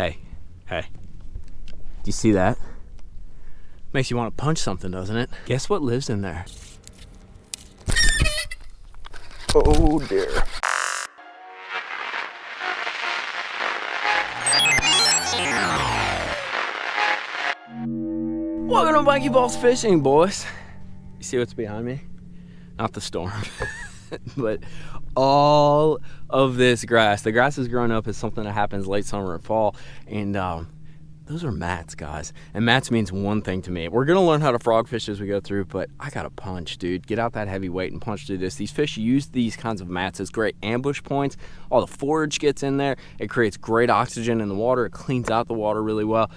Hey, do you see that? Makes you want to punch something, doesn't it? Guess what lives in there? Oh dear. Welcome to mikeybalzz fishing, boys. You see what's behind me? Not the storm, but all of this grass. The grass is growing up as something that happens late summer and fall, and those are mats, guys. And mats means one thing to me. We're gonna learn how to frog fish as we go through, but I gotta punch, dude. Get out that heavy weight and punch through this. These fish use these kinds of mats as great ambush points. All the forage gets in there. It creates great oxygen in the water. It cleans out the water really well.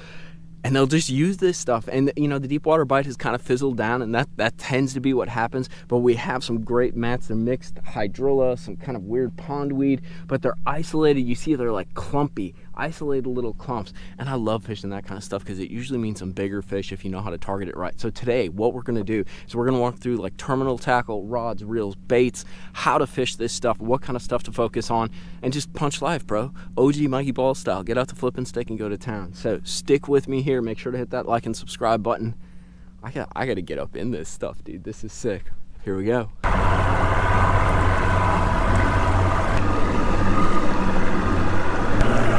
And they'll just use this stuff. And you know, the deep water bite has kind of fizzled down, and that tends to be what happens. But we have some great mats. They're mixed hydrilla, some kind of weird pondweed, but they're isolated. You see they're like clumpy, isolated little clumps. And I love fishing that kind of stuff because it usually means some bigger fish if you know how to target it right. So today, what we're gonna do is we're gonna walk through like terminal tackle, rods, reels, baits, how to fish this stuff, what kind of stuff to focus on, and just punch life, bro. OG mikeybalzz style. Get out the flipping stick and go to town. So stick with me here. Make sure to hit that like and subscribe button. I got to get up in this stuff, dude. This is sick. Here we go. A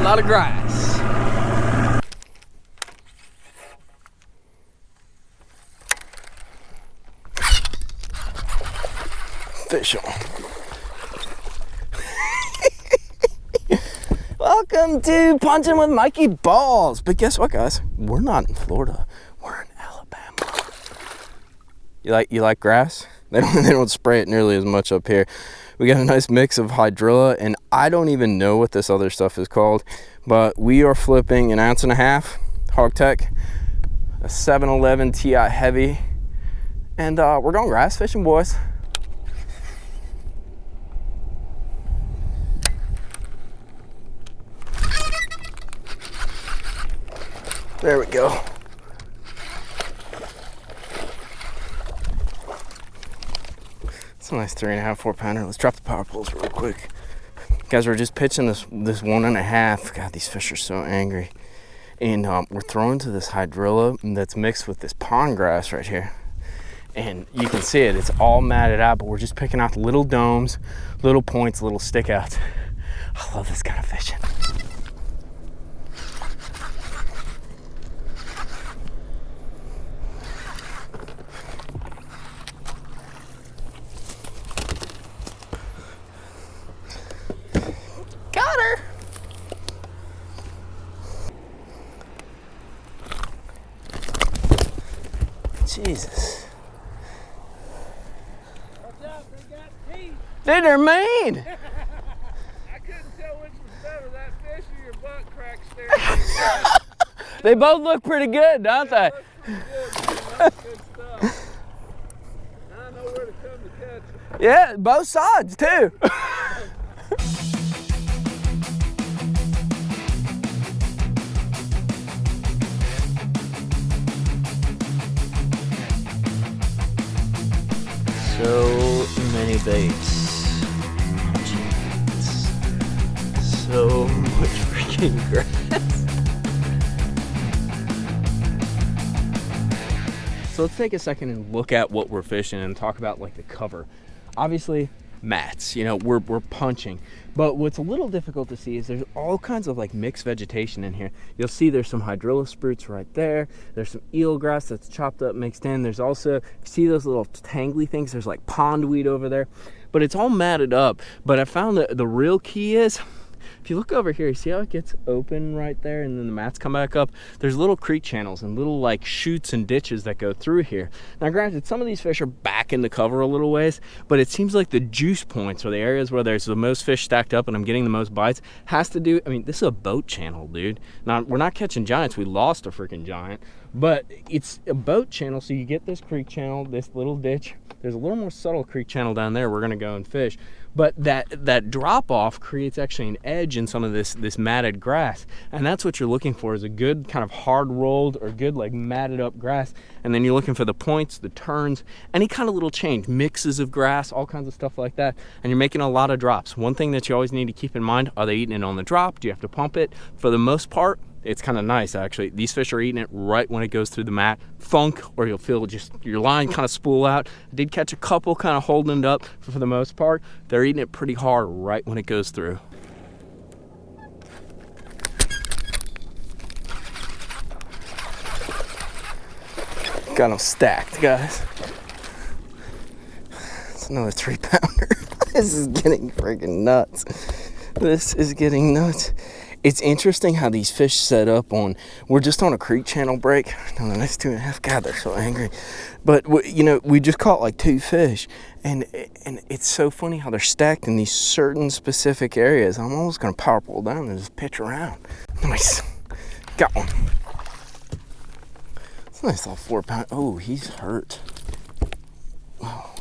lot of grass. Fish on. Welcome to Punching with mikeybalzz. But guess what, guys? We're not in Florida. We're in Alabama. You like grass? They don't spray it nearly as much up here. We got a nice mix of hydrilla, and I don't even know what this other stuff is called, but we are flipping 1.5 ounces Hawg Tech, a 711 TI heavy, and we're going grass fishing, boys. There we go. It's a nice 3.5, 4 pounder. Let's drop the power poles real quick. Guys, we're just pitching this 1.5. God, these fish are so angry. And we're throwing to this hydrilla that's mixed with this pond grass right here. And you can see it, it's all matted out, but we're just picking out little domes, little points, little stick outs. I love this kind of fishing. Jesus. Watch out, they got teeth. Dude, they're mean. I couldn't tell which was better, that fish or your butt crack staring. They both look pretty good, don't they? Pretty good, that's good stuff. I know where to come to catch them. Yeah, both sides too. So many baits. Jeez. So much freaking grass. So let's take a second and look at what we're fishing and talk about like the cover. Obviously, mats, you know, we're punching. But what's a little difficult to see is there's all kinds of like mixed vegetation in here. You'll see there's some hydrilla spruce right there. There's some eelgrass that's chopped up, mixed in. There's also, see those little tangly things? There's like pondweed over there. But it's all matted up. But I found that the real key is, if you look over here, you see how it gets open right there and then the mats come back up? There's little creek channels and little like chutes and ditches that go through here. Now granted, some of these fish are back in the cover a little ways, but it seems like the juice points or the areas where there's the most fish stacked up and I'm getting the most bites has to do, I mean, this is a boat channel, dude. Now, we're not catching giants. We lost a freaking giant, but it's a boat channel. So you get this creek channel, this little ditch. There's a little more subtle creek channel down there we're gonna go and fish. But that drop off creates actually an edge in some of this matted grass. And that's what you're looking for, is a good kind of hard rolled or good like matted up grass. And then you're looking for the points, the turns, any kind of little change, mixes of grass, all kinds of stuff like that. And you're making a lot of drops. One thing that you always need to keep in mind, are they eating it on the drop? Do you have to pump it? For the most part, it's kind of nice actually. These fish are eating it right when it goes through the mat. Thunk, or you'll feel just your line kind of spool out. I did catch a couple kind of holding it up, but for the most part, they're eating it pretty hard right when it goes through. Got them stacked, guys. It's another 3-pounder. This is getting freaking nuts. This is getting nuts. It's interesting how these fish set up on, we're just on a creek channel break. No, the next 2.5, God, they're so angry. But, you know, we just caught like 2 fish. And it's so funny how they're stacked in these certain specific areas. I'm almost going to power pull down and just pitch around. Nice. Got one. It's a nice little 4-pound. Oh, he's hurt. Oh.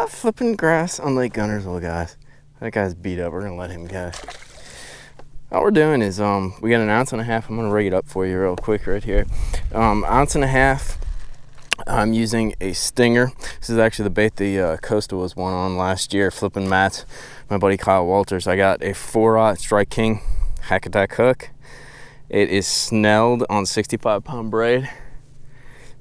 Flipping grass on Lake Guntersville, guys. That guy's beat up. We're gonna let him go. All we're doing is we got 1.5 ounces. I'm gonna rig it up for you real quick right here. 1.5 ounces. I'm using a stinger. This is actually the bait the Costa was one on last year, flipping mats. My buddy Kyle Walters. I got a 4-aught Strike King Hack Attack hook. It is snelled on 65-pound braid.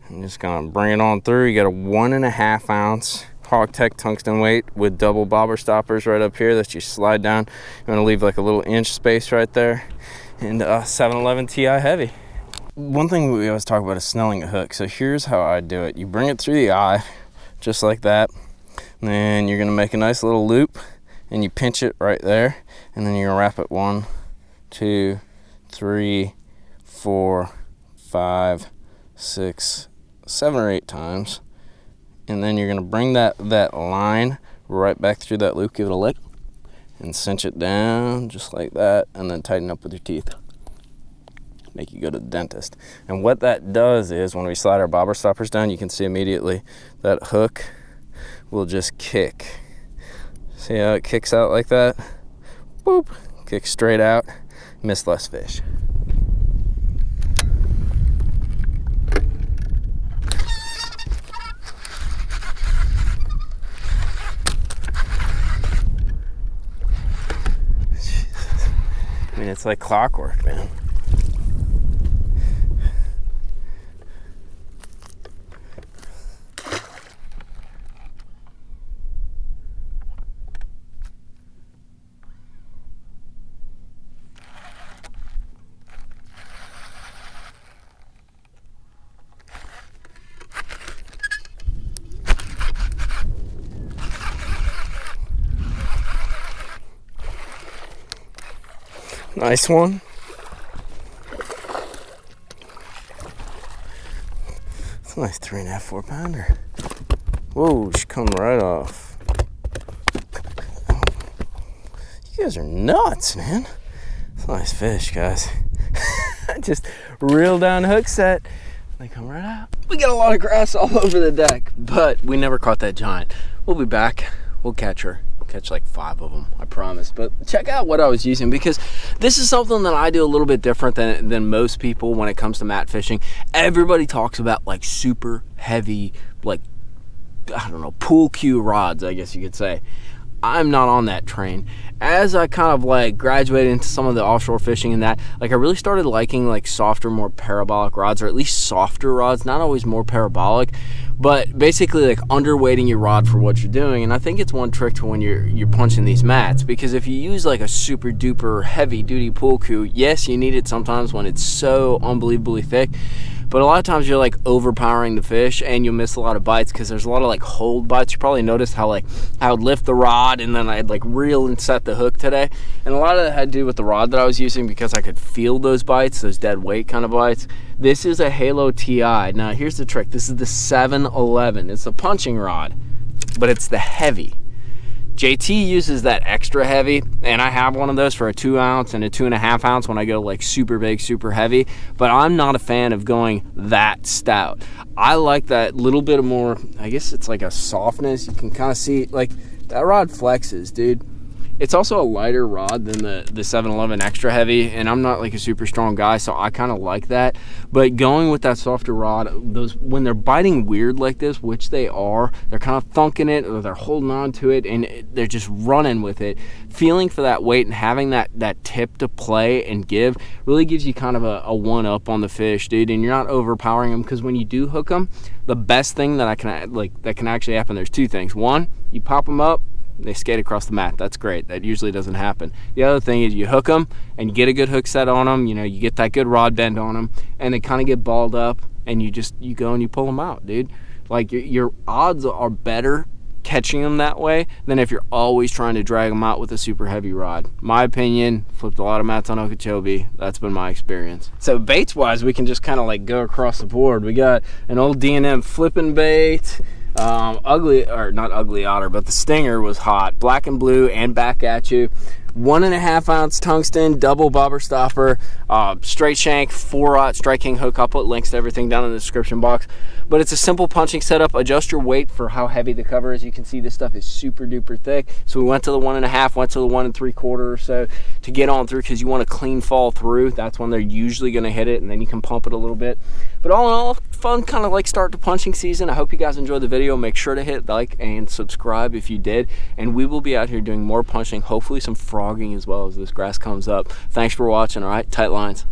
I'm just gonna bring it on through. You got a 1.5 ounce Hawg Tech tungsten weight with double bobber stoppers right up here that you slide down. You want to leave like a little inch space right there, and 711 Ti heavy. One thing we always talk about is snelling a hook. So here's how I do it. You bring it through the eye just like that, and then you're gonna make a nice little loop and you pinch it right there, and then you're gonna wrap it 1, 2, 3, 4, 5, 6, 7 or 8 times. And then you're gonna bring that line right back through that loop, give it a lick, and cinch it down just like that, and then tighten up with your teeth. Make you go to the dentist. And what that does is when we slide our bobber stoppers down, you can see immediately that hook will just kick. See how it kicks out like that? Boop, kicks straight out, miss less fish. I mean, it's like clockwork, man. Nice one. It's a nice 3.5, 4-pounder. Whoa, she come right off. You guys are nuts, man. It's a nice fish, guys. Just reel down hook set. They come right out. We got a lot of grass all over the deck, but we never caught that giant. We'll be back. We'll catch her. Catch like 5 of them, I promise. But check out what I was using, because this is something that I do a little bit different than most people when it comes to mat fishing. Everybody talks about like super heavy, like, I don't know, pool cue rods, I guess you could say. I'm not on that train. As I kind of like graduated into some of the offshore fishing and that, like I really started liking like softer, more parabolic rods, or at least softer rods, not always more parabolic, but basically like underweighting your rod for what you're doing. And I think it's one trick to when you're punching these mats, because if you use like a super duper heavy duty pool cue, yes, you need it sometimes when it's so unbelievably thick, but a lot of times you're like overpowering the fish and you'll miss a lot of bites because there's a lot of like hold bites. You probably noticed how like I would lift the rod and then I'd like reel and set the hook today. And a lot of that had to do with the rod that I was using, because I could feel those bites, those dead weight kind of bites. This is a Halo TI. Now here's the trick. This is the 711. It's a punching rod, but it's the heavy. JT uses that extra heavy, and I have one of those for a 2 ounce and a 2.5 ounce when I go like super big, super heavy, but I'm not a fan of going that stout. I like that little bit of more, I guess it's like a softness. You can kind of see, like, that rod flexes, dude. It's also a lighter rod than the 711 extra heavy, and I'm not like a super strong guy, so I kind of like that. But going with that softer rod, those when they're biting weird like this, which they are, they're kind of thunking it or they're holding on to it and they're just running with it. Feeling for that weight and having that tip to play and give really gives you kind of a one up on the fish, dude. And you're not overpowering them, because when you do hook them, the best thing that can actually happen, there's two things. One, you pop them up, they skate across the mat. That's great. That usually doesn't happen. The other thing is you hook them and you get a good hook set on them. You know, you get that good rod bend on them, and they kind of get balled up, and you go and you pull them out, dude. Like your odds are better catching them that way than if you're always trying to drag them out with a super heavy rod. My opinion, flipped a lot of mats on Okeechobee. That's been my experience. So baits wise, we can just kind of like go across the board. We got an old D&M flipping bait. Not ugly otter, but the stinger was hot, black and blue and back at you. 1.5 ounce tungsten double bobber stopper, straight shank 4-aught Strike King hook. I'll put links to everything down in the description box. But it's a simple punching setup. Adjust your weight for how heavy the cover is. You can see this stuff is super duper thick. So we went to the 1.5, went to the 1 3/4 or so to get on through, because you want a clean fall through. That's when they're usually going to hit it, and then you can pump it a little bit. But all in all, fun kind of like start to punching season. I hope you guys enjoyed the video. Make sure to hit like and subscribe if you did. And we will be out here doing more punching, hopefully some frogging as well as this grass comes up. Thanks for watching. All right, tight lines.